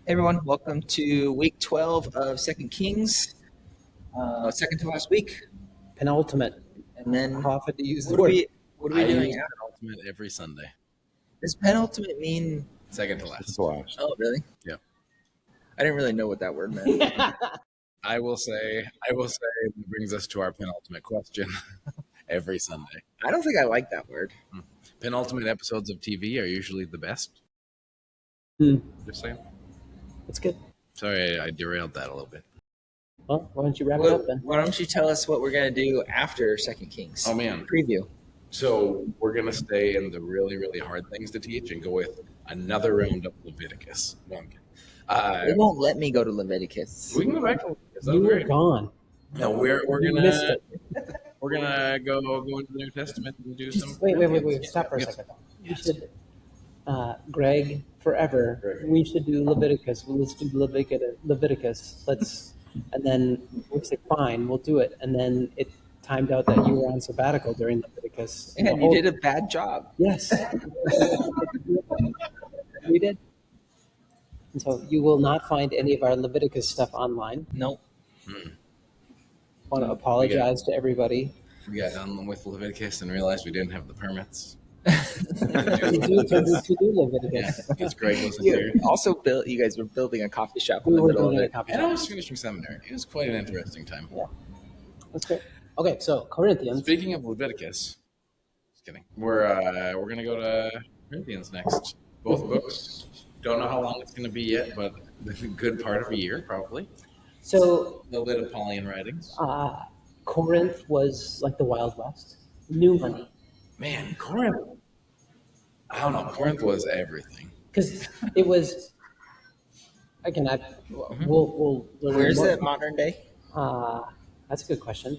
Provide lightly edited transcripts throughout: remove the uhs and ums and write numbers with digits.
Hey everyone, welcome to week 12 of Second Kings, second to last week. Penultimate. And then How often do you use the what are word? we I doing use now? penultimate every Sunday. Does penultimate mean? Second to last. Oh, really? Yeah. I didn't really know what that word meant. I will say that brings us to our penultimate question every Sunday. I don't think I like that word. Penultimate episodes of TV are usually the best. Hmm. Just saying. That's good. Sorry, I derailed that a little bit. Well, why don't you wrap it up then? Why don't you tell us what we're gonna do after Second Kings? Oh, man. Preview. So we're gonna stay in the really, really hard things to teach and go with another round of Leviticus. No, I'm kidding. They won't let me go to Leviticus. We can go back to Leviticus. That You was were great. gone. No, we're You missed gonna it. we're gonna go into the New Testament and do some. Wait. Stop for a second. We should, Greg, forever. We should do Leviticus. Let's do Leviticus. And then we said, fine, we'll do it. And then it timed out that you were on sabbatical during Leviticus. And you did a bad job. Yes. We did. And so you will not find any of our Leviticus stuff online. Nope. Want to apologize to everybody. We got done with Leviticus and realized we didn't have the permits. We do to do Leviticus. Because Greg wasn't here. You guys were building a coffee shop in We the were middle of building a it. copy And I shop. was finishing seminary. It was quite an interesting time. Yeah. That's great. Okay, so Corinthians. Speaking of Leviticus, just kidding. We're gonna go to Corinthians next. Both books. Don't know how long it's gonna be yet, but a good part of a year probably. So A little bit of Pauline writings. Corinth was like the Wild West. New money. Man, Corinth. I don't know. Corinth was everything. Because it was, again, we'll learn Where is more. it modern day? That's a good question.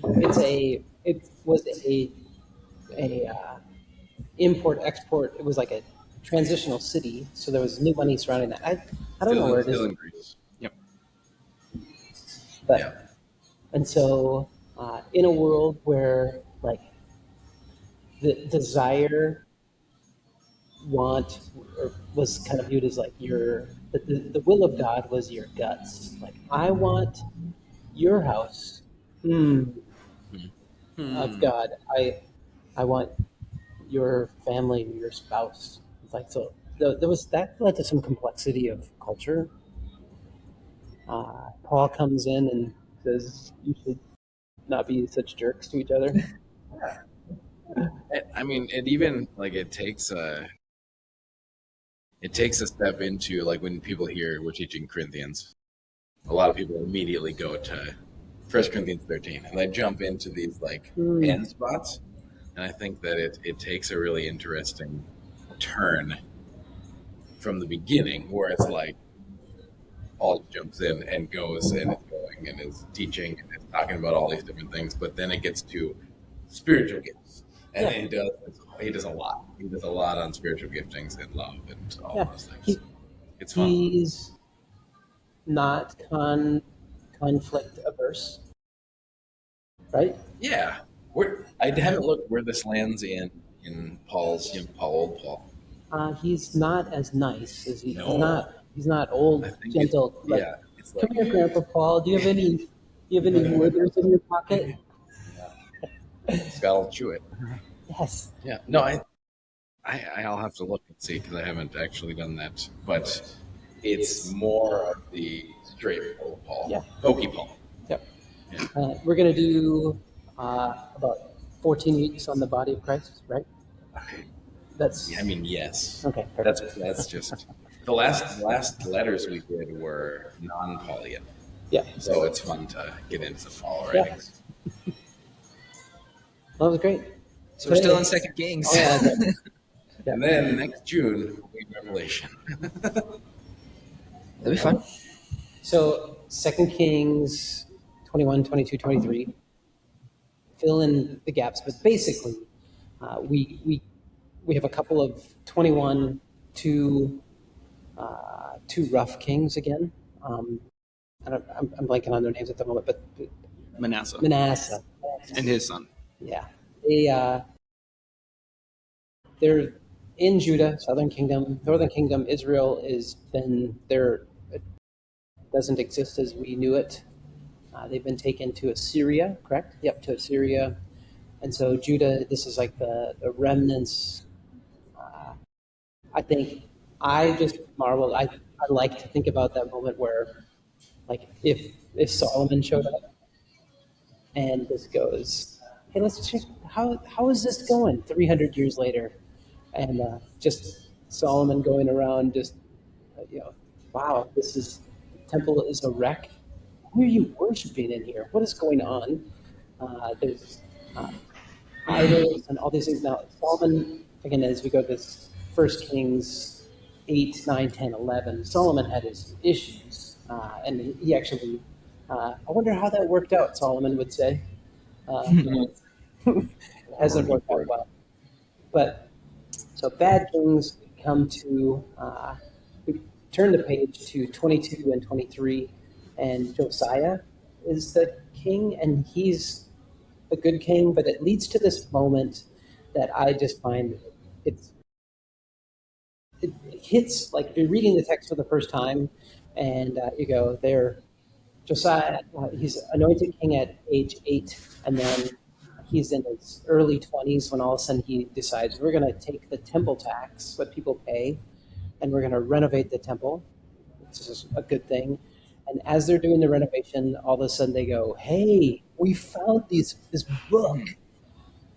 It was a import export. It was like a transitional city, so there was new money surrounding that. I don't know where it Still is, in Greece. Yep. but Yeah. and so in a world where like the desire, want, or was kind of viewed as like the will of God was your guts. Like I want your house. Of God, I want your family, your spouse. It's like so. There was that led to some complexity of culture. Paul comes in and says you should not be such jerks to each other. I mean, it even like it takes a step into like when people hear we're teaching Corinthians, a lot of people immediately go to 1 Corinthians 13 and they jump into these like end spots. And I think that it takes a really interesting turn from the beginning where it's like Paul jumps in and goes and is going and is teaching and is talking about all these different things, but then it gets to spiritual gifts. And he does a lot. He does a lot on spiritual giftings and love and all Yeah, those things. It's fun. he's not conflict averse, right? Yeah. I haven't looked where this lands in Paul's Paul, old Paul. He's not as nice as No. He's not old, I think gentle. it's Come like here, Grandpa Paul. Do you have any withers in your pocket? Scott will chew it. Yes. Yeah. No, I'll have to look and see because I haven't actually done that. But it's more of the straight Paul. Yeah. Pokey Paul. Yep. Yeah. We're gonna do about 14 weeks on the body of Christ, right? Okay. That's I mean, yes. okay. Perfect. That's just the last letters we did were non-Paulian. Yeah. So it's fun to get into some Paul Yeah. writings. Well, that was great. So we're still in Second Kings. Oh, yeah, okay. Yeah. And then next June will be Revelation. That'll be fun. So 2 Kings 21, 22, 23. Fill in the gaps, but basically, we have a couple of 21, two rough kings again. I'm blanking on their names at the moment, but Manasseh Manasseh. and his son. Yeah, they're in Judah, southern kingdom, northern kingdom. Israel is then they're doesn't exist as we knew it. They've been taken to Assyria, correct? Yep, to Assyria. And so Judah, this is like the remnants. I think I just marvel. I like to think about that moment where, like, if Solomon showed up and just goes, "Hey, let's check how is this going?" 300 years later, and just Solomon going around, just wow, this is temple is a wreck. Who are you worshiping in here? What is going on? There's idols and all these things. Now, Solomon, again, as we go to this First Kings 8, 9, 10, 11, Solomon had his issues. And he actually, I wonder how that worked out, Solomon would say. It hasn't worked out well. But so bad kings come to, we turn the page to 22 and 23, and Josiah is the king, and he's a good king, but it leads to this moment that I just find it's it hits like you're reading the text for the first time, and you go there. Josiah, he's anointed king at age 8, and then he's in his early 20s when all of a sudden he decides we're going to take the temple tax, what people pay, and we're going to renovate the temple. This is a good thing. And as they're doing the renovation, all of a sudden they go, "Hey, we found this book,"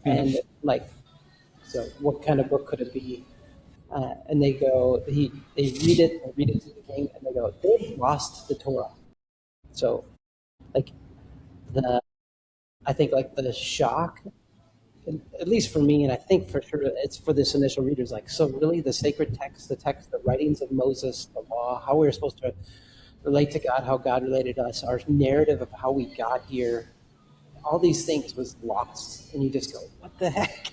and like, so what kind of book could it be? And they go, they read it to the king, and they go, "They've lost the Torah." So, like the, I think like the shock, at least for me, and I think for sure it's for this initial readers, like, so really the sacred text, the text, the writings of Moses, the law, how we're supposed to relate to God, how God related to us, our narrative of how we got here, all these things was lost, and you just go, "What the heck?"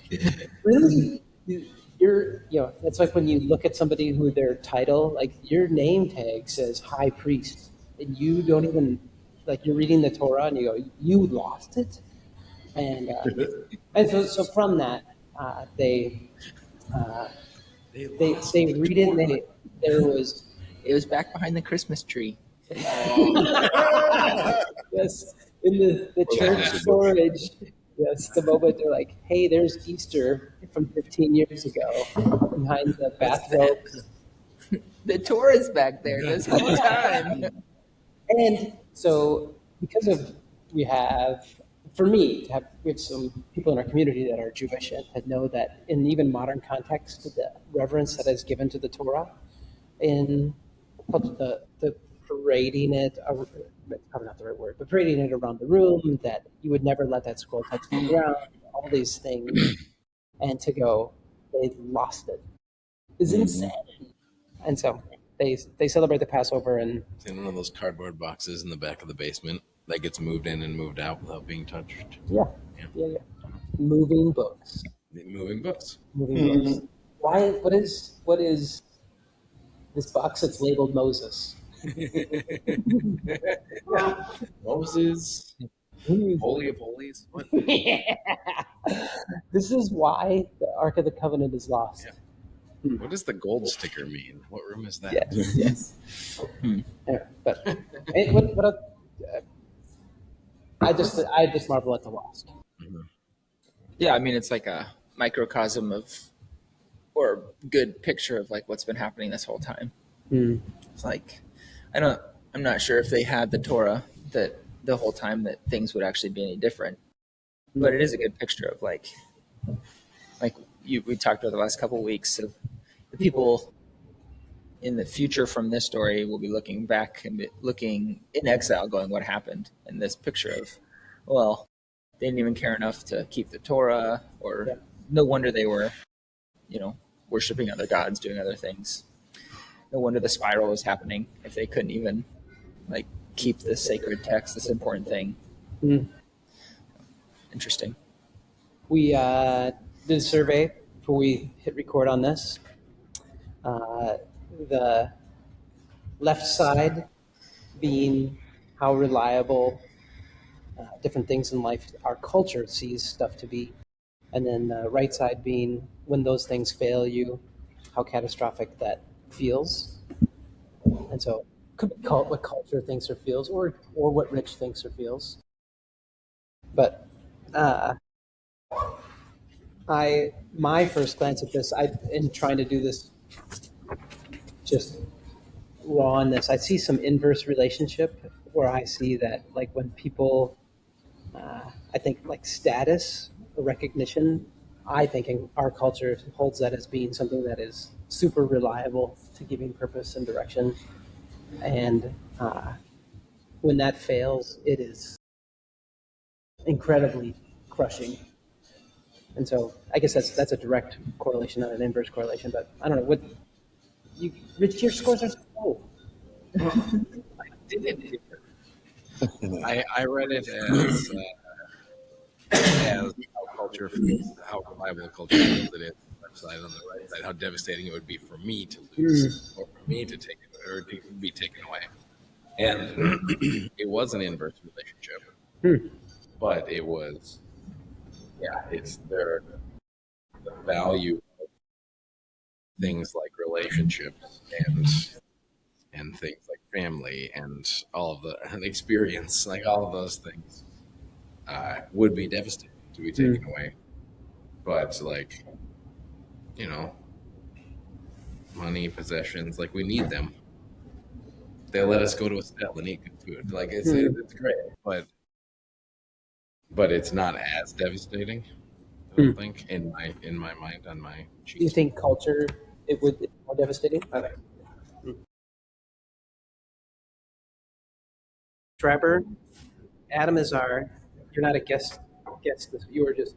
Really? It's like when you look at somebody who their title, like your name tag says high priest, and you don't even, like, you're reading the Torah and you go, "You lost it," and so from that, they they read it, and there was It was back behind the Christmas tree. yes, in the church storage. Yes, the moment they're like, "Hey, there's Easter from 15 years ago behind the bathrobes." The Torah's back there this whole time. And so, because of we have, for me, we have some people in our community that are Jewish and that know that in even modern context, the reverence that is given to the Torah in the parading it, probably not the right word, but parading it around the room, that you would never let that scroll touch the ground, all these things, and to go, they lost it, is insane. And so they celebrate the Passover, and It's in one of those cardboard boxes in the back of the basement that gets moved in and moved out without being touched. yeah. Moving books. Moving books. Moving books. Why? What is this box that's labeled Moses? Moses. Holy of Holies. What? This is why the Ark of the Covenant is lost. What does the gold sticker mean? What room is that? Yes. Yeah, but I just marvel at the lost. Yeah, I mean, it's like a microcosm of, or good picture of like what's been happening this whole time. It's like, I'm not sure if they had the Torah that the whole time that things would actually be any different, but it is a good picture of like we talked about the last couple of weeks of the people in the future from this story will be looking back and looking in exile going, what happened? And this picture of, well, they didn't even care enough to keep the Torah, or no wonder they were, worshiping other gods, doing other things. No wonder the spiral was happening if they couldn't even like keep this sacred text, this important thing. Interesting. We did a survey before we hit record on this. The left side being how reliable different things in life our culture sees stuff to be, and then the right side being when those things fail you, how catastrophic that feels. And so could be called what culture thinks or feels, or what Rich thinks or feels. But uh, my first glance at this, in trying to do this just rawness, I see some inverse relationship where I see that like when people, I think like status or recognition, I think in our culture holds that as being something that is super reliable to giving purpose and direction. And when that fails, it is incredibly crushing. And so I guess that's a direct correlation, not an inverse correlation. But I don't know what you Rich, your scores are so low. I didn't hear it. I read it as how culture feels, how reliable culture feels it is on the left side, on the right side, how devastating it would be for me to lose or for me to take it or to be taken away. And it was an inverse relationship, but it was, yeah, it's the value of things like relationships and things like family and all of the and experience, like all of those things, would be devastating to be taken away. But like, you know, money, possessions, like we need them. They let us go to a cell and eat good food. Like it's great, but it's not as devastating. I don't think in my mind on my Do you sheet. think culture it would be more devastating? Trapper, Adam is our. You're not a guest. Guest. You were just.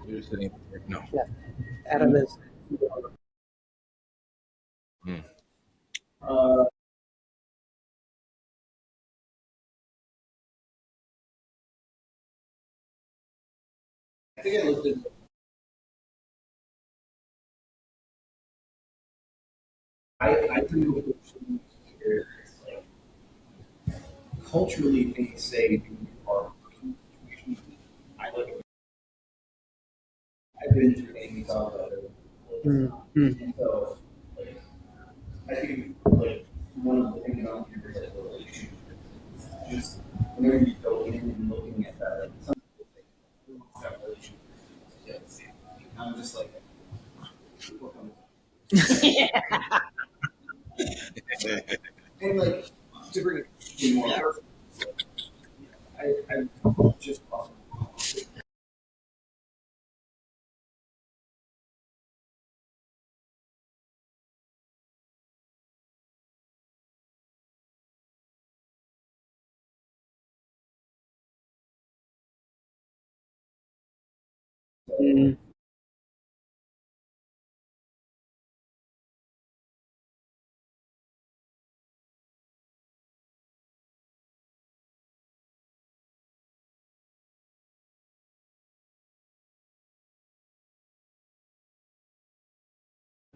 You're sitting there. No. Yeah. Adam is. Hmm. I think I looked at. I think what here is like culturally things say we are. I like. I've been through things on the. And so, like, I think like one of the things about here is like relationship. Just whenever you go in and looking at that, like some people think "Oh, that relationship. Yes. I'm just like. And like to bring it in more personal, I just Mm.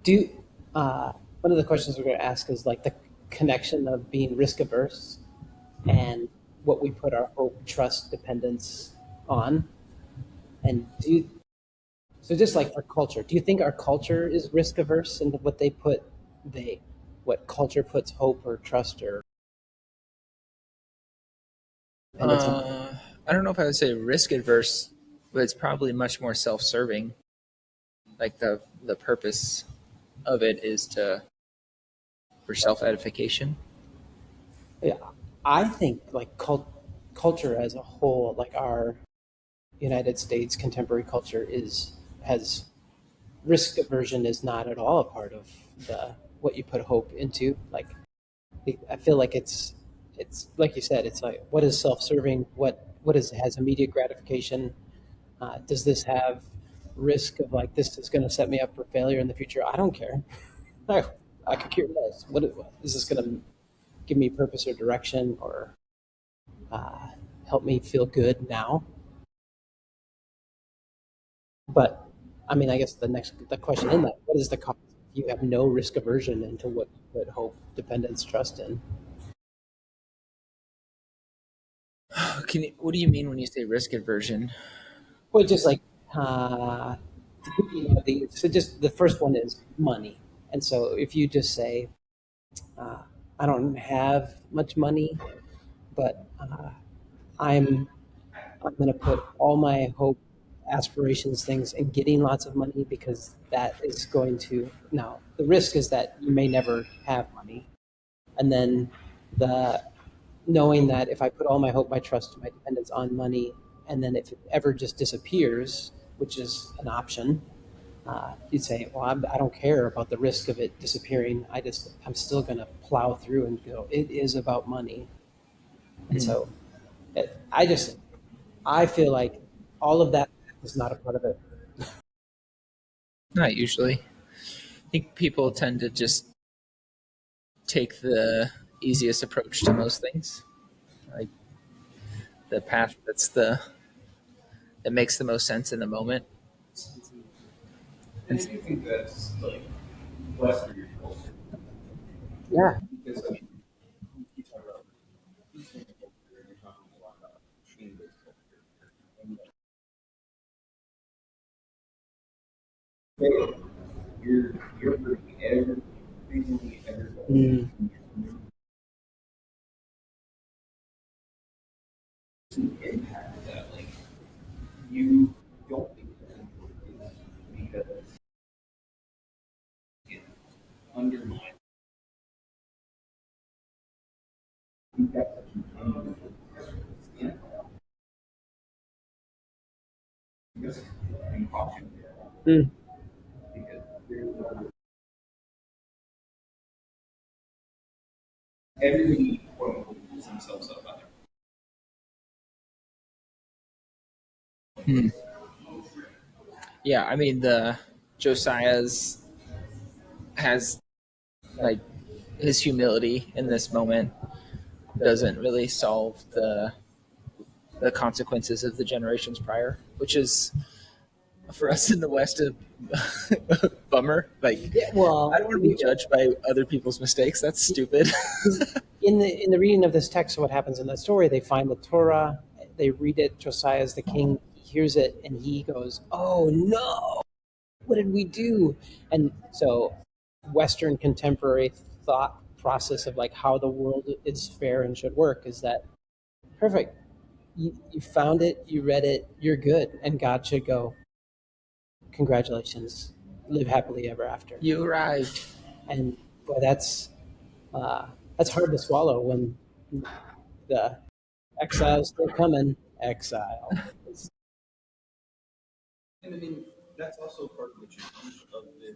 Do you, one of the questions we're going to ask is like the connection of being risk averse and what we put our hope, trust, dependence on. And do you, so just like for culture, do you think our culture is risk averse and what they put what culture puts hope or trust or dependence on? I don't know if I would say risk adverse, but it's probably much more self-serving. Like the purpose of it is to for self-edification. Yeah, I think like culture as a whole, like our United States contemporary culture has risk aversion is not at all a part of the what you put hope into. Like I feel like it's like you said, it's like what is self-serving, what is has immediate gratification. Does this have risk of like this is going to set me up for failure in the future? I don't care. I, I could care less. What is this going to give me purpose or direction or uh, help me feel good now? But I mean, I guess the question in that, what is the cost? You have no risk aversion into what you put hope, dependence, trust in. What do you mean when you say risk aversion? Well, just like uh, so just the first one is money, and so if you just say I don't have much money, but I'm I'm going to put all my hope, aspirations, things in getting lots of money because that is going to. Now, the risk is that you may never have money. And then the knowing that if I put all my hope, my trust, my dependence on money, and then if it ever just disappears, which is an option, you'd say, well, I don't care about the risk of it disappearing. I'm still going to plow through and go, it is about money. And so I feel like all of that is not a part of it. Not usually. I think people tend to just take the easiest approach to most things, like the path that makes the most sense in the moment. And I do think that's like Western culture. Yeah. Because I mean, you talk about Eastern culture and you're talking a lot about English culture. And like, you're bringing everything, everybody Mm. to impact that. Like you don't think that because it undermines. You've got such an unbelievable skin. Because I'm caution there. Mm. Because there's everybody quote unquote puts themselves up on Hmm. Yeah, I mean the Josiah's has like his humility in this moment doesn't really solve the consequences of the generations prior, which is for us in the West a bummer. Like Yeah, I well, don't want to be judged by other people's mistakes. That's stupid. in the reading of this text, what happens in the story? They find the Torah, they read it. Josiah's the king. He hears it, and he goes, "Oh no! What did we do?" And so, Western contemporary thought process of like how the world is fair and should work is that perfect. You found it, you read it, you're good, and God should go, congratulations, live happily ever after. You arrived. And boy, that's hard to swallow when the exile's still coming. Exile. And I mean, that's also part of the challenge of the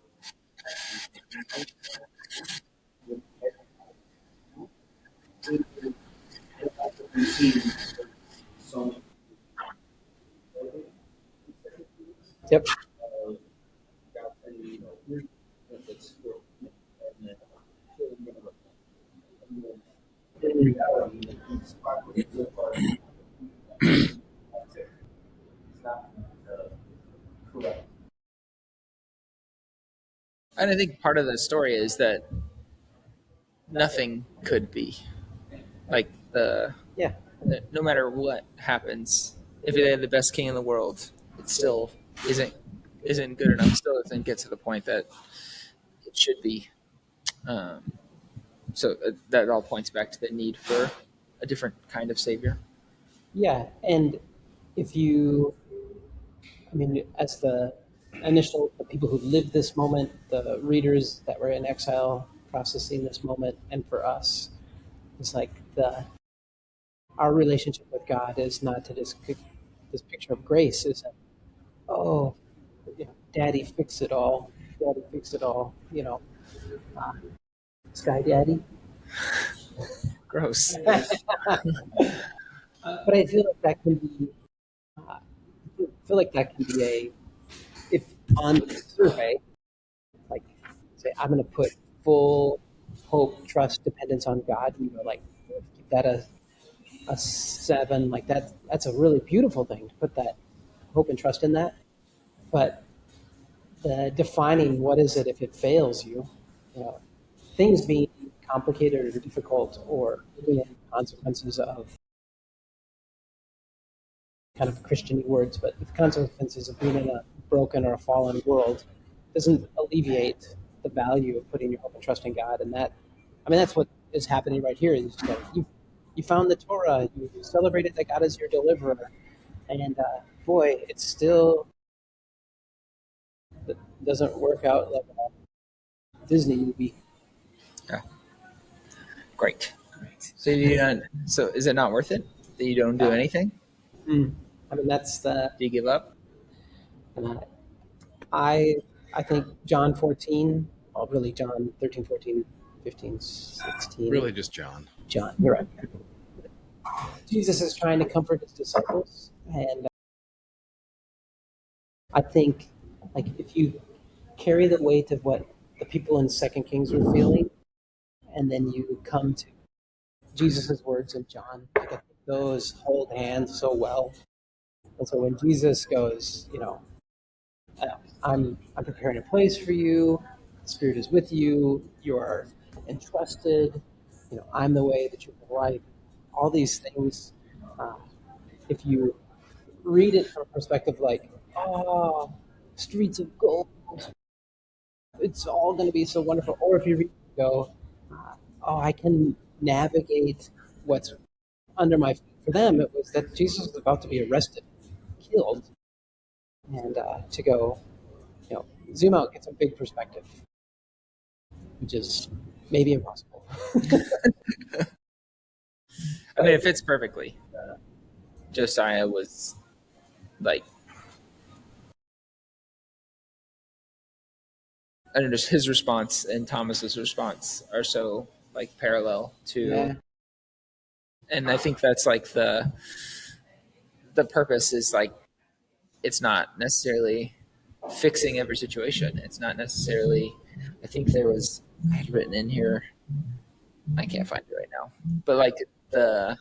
we've seen so much Yep. of God saying, you know, here's what's for and then and then in reality, he's probably the part that's it. It's not correct. And I think part of the story is that nothing could be like Yeah. no matter what happens. If they had the best king in the world, it still isn't isn't good enough. Still doesn't get to the point that it should be. Um, so that all points back to the need for a different kind of savior. Yeah. And if you, I mean, as the people who lived this moment, the readers that were in exile processing this moment, and for us, it's like our relationship with God is not to this picture of grace is that, oh, daddy fix it all, daddy fix it all, uh, sky daddy. Gross. But I feel like that can be, I feel like that can be if on the survey, like say, I'm going to put full hope, trust, dependence on God, like give that a 7, like that's a really beautiful thing to put that hope and trust in that. But the defining what is it if it fails you, you know, things being complicated or difficult or really consequences of kind of Christian words, but the consequences of being in a broken or a fallen world doesn't alleviate the value of putting your hope and trust in God. And that, I mean, that's what is happening right here. You just go, you found the Torah. You celebrated that God is your deliverer, and boy, it still doesn't work out like a Disney movie. Yeah. Great. So you don't. So is it not worth it that you don't do anything? Mm. I mean, that's the Do you give up? uh, I I think John 14, well, really John 13, 14, 15, 16. Really, just John. John, you're right. Jesus is trying to comfort his disciples, and I think like if you carry the weight of what the people in Second Kings were feeling, and then you come to Jesus' words in John, like I think those hold hands so well. And so when Jesus goes, uh, I'm preparing a place for you. The Spirit is with you. You are entrusted. I'm the way, the truth, and the life. All these things. Uh, if you read it from a perspective like, oh, streets of gold, it's all going to be so wonderful. Or if you read it and go, oh, I can navigate what's under my feet. For them, it was that Jesus was about to be arrested, killed, and to go, zoom out, get some big perspective, which is maybe impossible. I mean, it fits perfectly. Josiah was like, I don't know, just his response and Thomas's response are so like parallel to, Yeah. and I think that's like the purpose is like it's not necessarily fixing every situation. It's not necessarily. I think there was I had written in here. I can't find it right now, but like the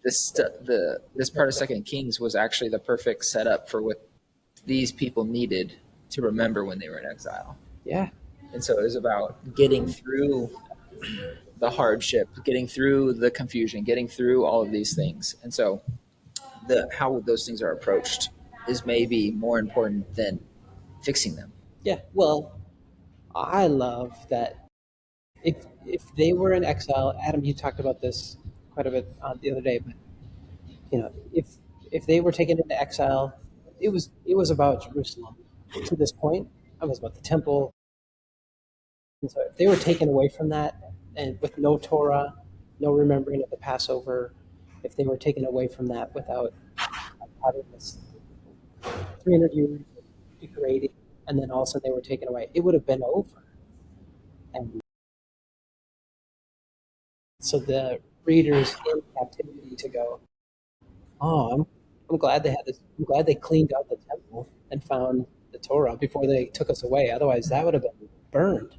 this part of Second Kings was actually the perfect setup for what these people needed to remember when they were in exile. Yeah. And so it was about getting through the hardship, getting through the confusion, getting through all of these things. And so the how those things are approached is maybe more important than fixing them. Yeah. Well, I love that if they were in exile, Adam, you talked about this quite a bit the other day, but if they were taken into exile, it was about Jerusalem to this point. It was about the temple. And so if they were taken away from that and with no Torah, no remembering of the Passover, if they were taken away from that without having this 300 years of degrading, and then all of a sudden they were taken away, it would have been over. And so the readers in captivity to go, oh, I'm glad they had this. I'm glad they cleaned out the temple and found the Torah before they took us away. Otherwise, that would have been burned.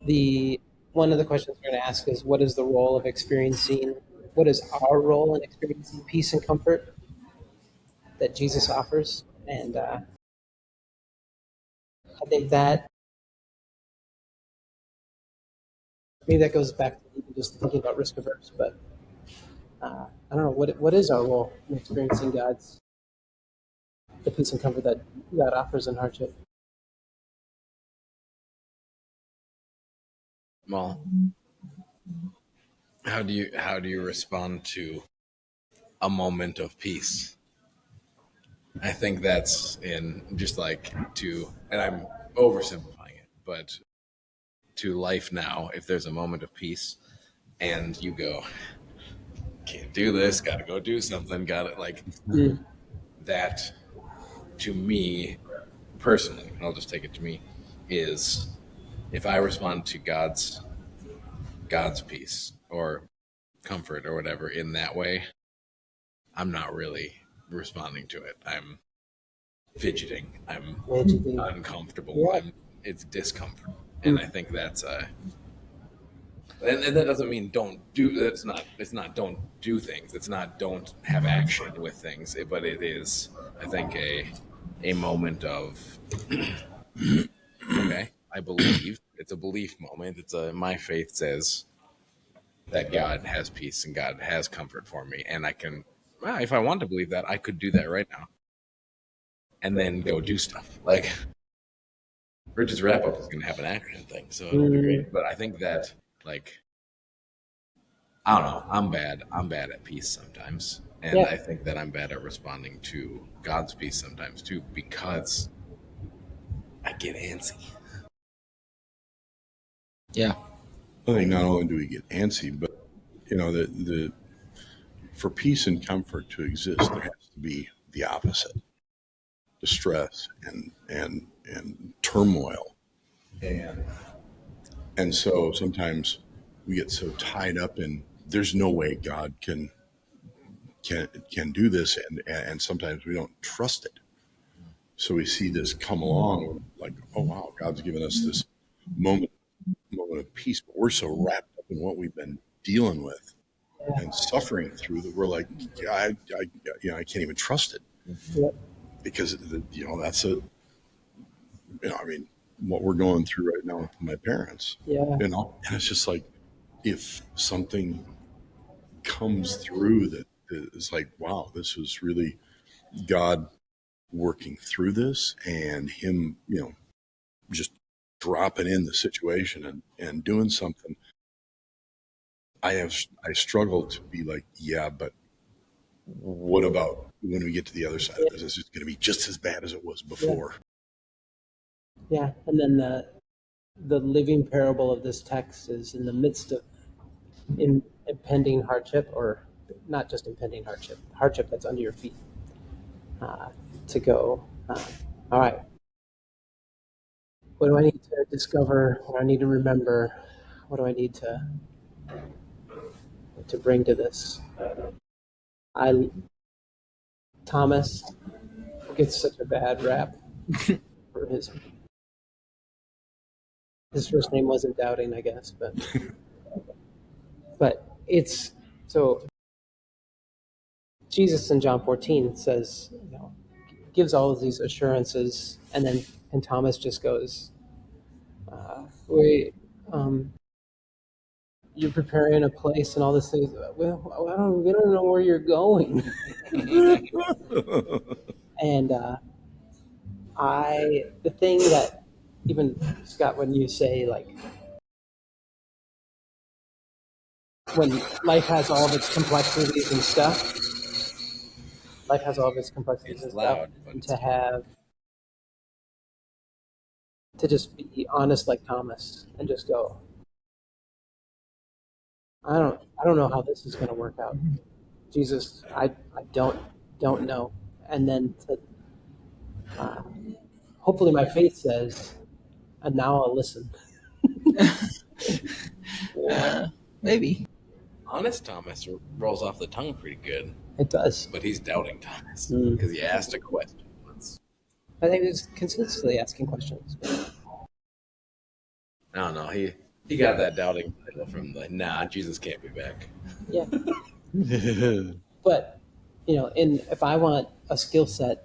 The one of the questions we're going to ask is, what is the role of experiencing? What is our role in experiencing peace and comfort that Jesus offers? And I think that maybe that goes back to even just thinking about risk averse. But I don't know what is our role in experiencing the peace and comfort that God offers in hardship. Well, how do you respond to a moment of peace? I think that's in just like to, and I'm oversimplifying it, but to life now, if there's a moment of peace and you go, can't do this, gotta go do something, gotta like Mm. that to me personally, I'll just take it to me, is if I respond to God's peace or comfort or whatever in that way, I'm not really responding to it. I'm fidgeting. I'm Fidgeting. uncomfortable. Yeah. It's discomfort, and I think that's and that doesn't mean don't do. It's not don't do things. It's not don't have action with things. But it is, I think, a moment of okay. I believe it's a belief moment. It's a my faith says that God has peace and God has comfort for me, and I can. Well, if I want to believe that, I could do that right now, and then go do stuff like Rich's wrap up is going to have an action thing, so it'll be great. But I think that, like, I don't know, I'm bad at peace sometimes, and Yeah. I think that I'm bad at responding to God's peace sometimes too, because I get antsy. Yeah. I think not only do we get antsy, but the for peace and comfort to exist, there has to be the opposite: distress and turmoil, and and so sometimes we get so tied up in there's no way God can do this, and sometimes we don't trust it. So we see this come along, like, oh wow, God's given us this moment moment of peace, but we're so wrapped up in what we've been dealing with and suffering through that we're like, yeah, I can't even trust it Yep. because that's I mean, what we're going through right now with my parents, Yeah. and it's just like if something comes through that is like, wow, this was really God working through this and Him, just dropping in the situation and doing something. I struggle to be like, yeah, but what about when we get to the other side of this? Is it going to be just as bad as it was before? Yeah. And then the living parable of this text is in the midst of impending hardship, or not just impending hardship that's under your feet, to go, all right, what do I need to discover? What do I need to remember? What do I need to bring to this? Thomas gets such a bad rap for his first name wasn't Doubting, I guess, but it's so Jesus in John 14 says, gives all of these assurances, and Thomas just goes, wait, you're preparing a place and all this things. Well, we don't know where you're going. And the thing that, even Scott, when you say, like, when life has all of its complexities and stuff, life has all of its complexities It's and loud, stuff, but and it's to just be honest like Thomas and just go, I don't know how this is going to work out. Jesus, I don't know. And then uh, hopefully my faith says, and now I'll listen. Maybe. honest Thomas rolls off the tongue pretty good, It does. but he's doubting Thomas Mm. because he asked a question once. I think it's consistently asking questions. I don't know. He got that doubting title from the nah, Jesus can't be back. Yeah. But, if I want a skill set,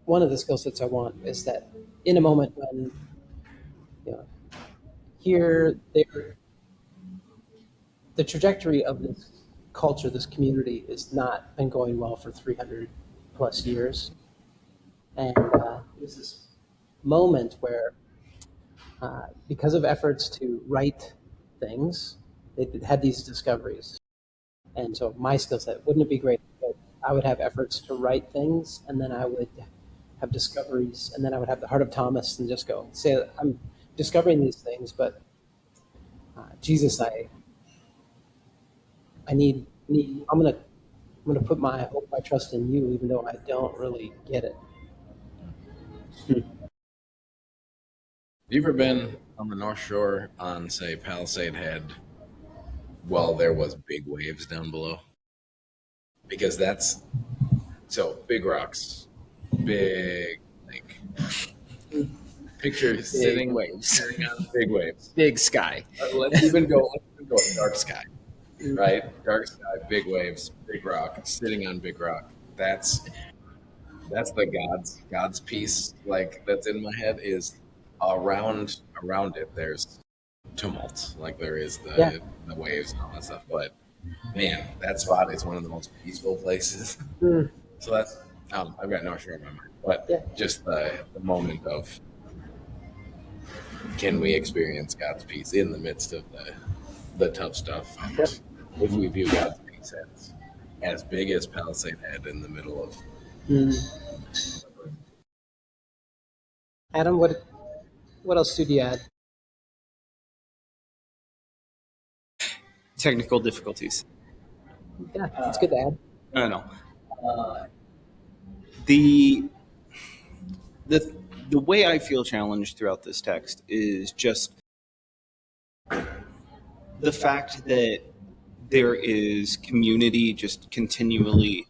one of the skill sets I want is that in a moment when, here, there, the trajectory of this culture, this community, has not been going well for 300 plus years. And there's this moment where, because of efforts to right things, they had these discoveries. And so my skill set, wouldn't it be great that I would have efforts to write things, and then I would have discoveries, and then I would have the heart of Thomas and just go, say, I'm discovering these things, but Jesus, I need, I'm gonna put my hope, my trust in you, even though I don't really get it. You ever been on the North Shore on, say, Palisade Head while there was big waves down below? Because that's so big rocks, big like picture sitting waves. sitting on big waves. Big sky. Let's even go dark sky, right? Dark sky, big waves, big rock, sitting on big rock. That's the God's piece. Like that's in my head is around it. There's tumult, like there is Yeah. the waves and all that stuff. But man, that spot is one of the most peaceful places. Mm. So that's I've got North Shore in my mind, but Yeah. just the moment of can we experience God's peace in the midst of the tough stuff? And if we view God's peace as big as Palisade Head in the middle of Adam, what else should you add? Technical difficulties. Yeah, it's good to add. I don't know. The the way I feel challenged throughout this text is just the fact that there is community just continually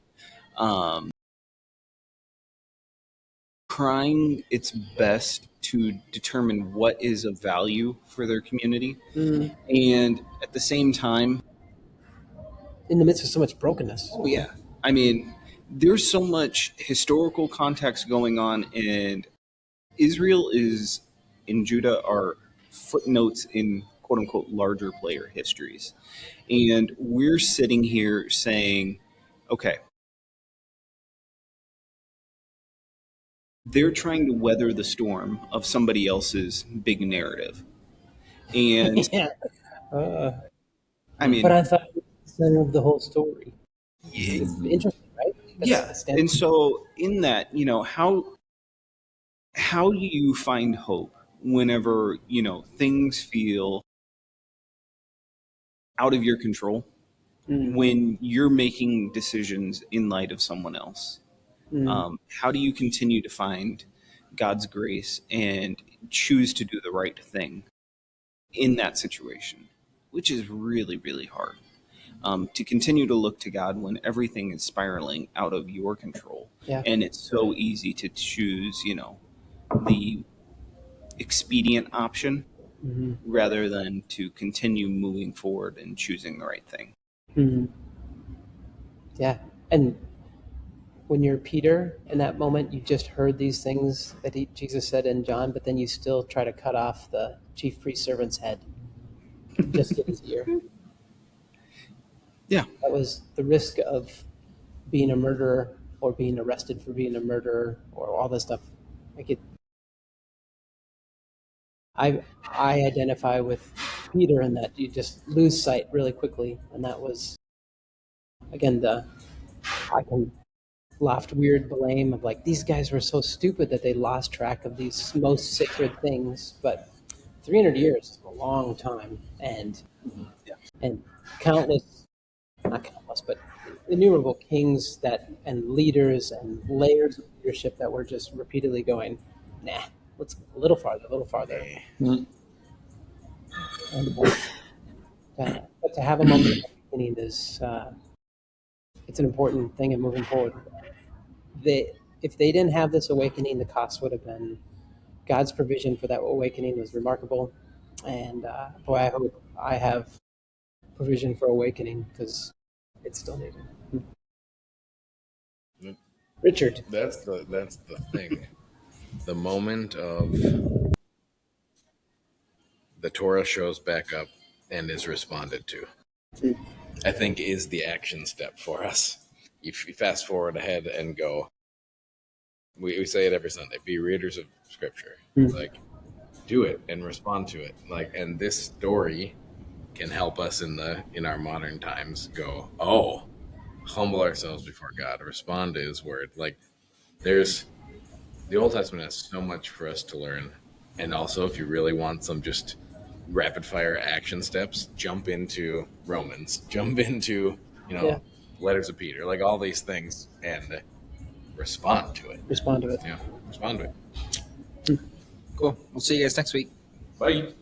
trying its best to determine what is of value for their community, and at the same time, In the midst of so much brokenness. oh yeah, I mean, there's so much historical context going on, and Israel is and Judah are footnotes in quote unquote larger player histories. And we're sitting here saying, okay, they're trying to weather the storm of somebody else's big narrative. And Yeah. I mean, But I thought it was the center of the whole story. yeah, It's interesting, right? yeah. And so in that, how do you find hope whenever, things feel out of your control, when you're making decisions in light of someone else? How do you continue to find God's grace and choose to do the right thing in that situation, which is really, really hard. To continue to look to God when everything is spiraling out of your control. Yeah. And it's so easy to choose, the expedient option rather than to continue moving forward and choosing the right thing. Yeah. And when you're Peter in that moment, you just heard these things that Jesus said in John, but then you still try to cut off the chief priest servant's head. Just get his ear. Yeah. That was the risk of being a murderer or being arrested for being a murderer or all this stuff. I identify with Peter in that you just lose sight really quickly, and that was again I can laughed weird blame of like these guys were so stupid that they lost track of these most sacred things, but 300 years is a long time, and countless, not countless, but innumerable kings and leaders and layers of leadership that were just repeatedly going, nah, let's go a little farther. And but to have a moment of awakening is it's an important thing in moving forward. If they didn't have this awakening, the cost would have been God's provision for that awakening was remarkable. And boy, I hope I have provision for awakening because it's still needed. Richard. That's the thing. The moment of the Torah shows back up and is responded to, I think is the action step for us. If you fast forward ahead and go, we say it every Sunday, be readers of Scripture. Like, do it and respond to it. Like, and this story can help us in our modern times go, oh, humble ourselves before God, respond to His word. Like, there's the Old Testament has so much for us to learn. And also, if you really want some just rapid fire action steps, jump into Romans, jump into, letters of Peter, like all these things, and respond to it. Respond to it. Yeah, respond to it. Cool. We'll see you guys next week. Bye.